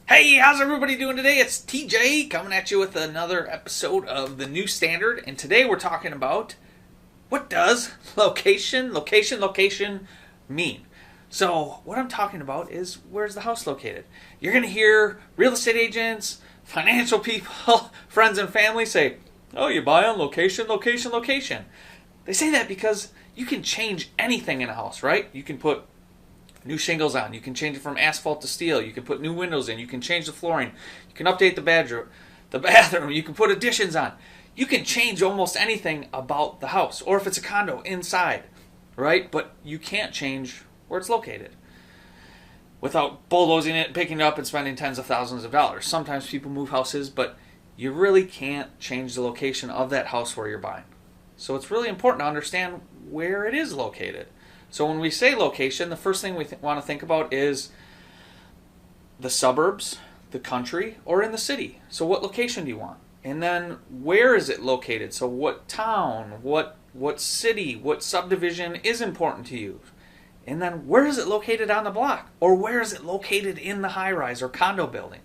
Hey, how's everybody doing today? It's TJ coming at you with another episode of The New Standard, and today we're talking about what does location mean? So, what I'm talking about is where's the house located? You're going to hear real estate agents, financial people, friends and family say, oh, you buy on location. They say that because you can change anything in a house, right? You can put new shingles on. You can change it from asphalt to steel. You can put new windows in. You can change the flooring. You can update the bathroom. You can put additions on. You can change almost anything about the house, or if it's a condo, inside, right? But you can't change where it's located without bulldozing it, picking it up, and spending tens of thousands of dollars. Sometimes people move houses, but you really can't change the location of that house where you're buying. So it's really important to understand where it is located. So when we say location, the first thing we want to think about is the suburbs, the country, or in the city. So what location do you want? And then where is it located? So what town, what city, what subdivision is important to you? And then where is it located on the block? Or where is it located in the high-rise or condo building?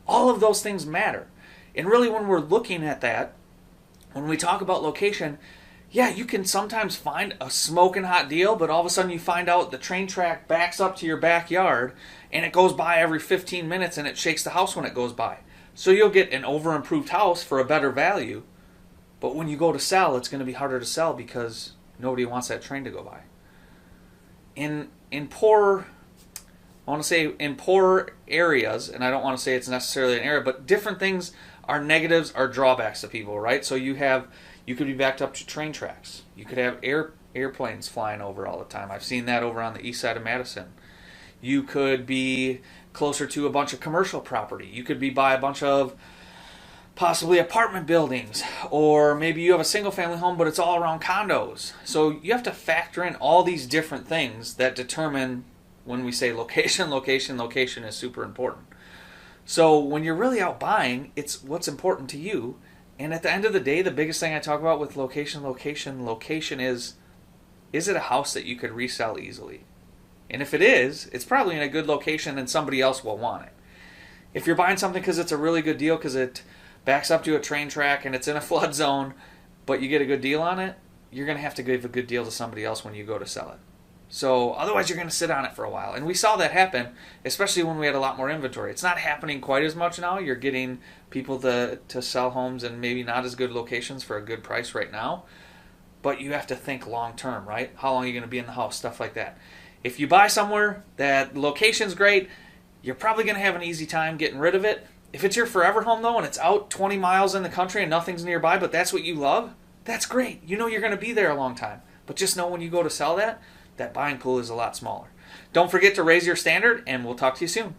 All of those things matter. And really when we're looking at that, when we talk about location, yeah, you can sometimes find a smoking hot deal, but all of a sudden you find out the train track backs up to your backyard and it goes by every 15 minutes and it shakes the house when it goes by. So you'll get an over-improved house for a better value, but when you go to sell, it's going to be harder to sell because nobody wants that train to go by. In poor areas, and I don't want to say it's necessarily an area, but different things are negatives, are drawbacks to people, right? So you could be backed up to train tracks. You could have airplanes flying over all the time. I've seen that over on the east side of Madison. You could be closer to a bunch of commercial property. You could be by a bunch of possibly apartment buildings. Or maybe you have a single family home, but it's all around condos. So you have to factor in all these different things that determine when we say location is super important. So when you're really out buying, it's what's important to you. And at the end of the day, the biggest thing I talk about with location is it a house that you could resell easily? And if it is, it's probably in a good location and somebody else will want it. If you're buying something because it's a really good deal, because it backs up to a train track and it's in a flood zone, but you get a good deal on it, you're going to have to give a good deal to somebody else when you go to sell it. So otherwise you're going to sit on it for a while. And we saw that happen, especially when we had a lot more inventory. It's not happening quite as much now. You're getting people to sell homes in maybe not as good locations for a good price right now. But you have to think long term, right? How long are you going to be in the house? Stuff like that. If you buy somewhere that location's great, you're probably going to have an easy time getting rid of it. If it's your forever home though and it's out 20 miles in the country and nothing's nearby, but that's what you love, that's great. You know you're going to be there a long time. But just know when you go to sell that buying pool is a lot smaller. Don't forget to raise your standard, and we'll talk to you soon.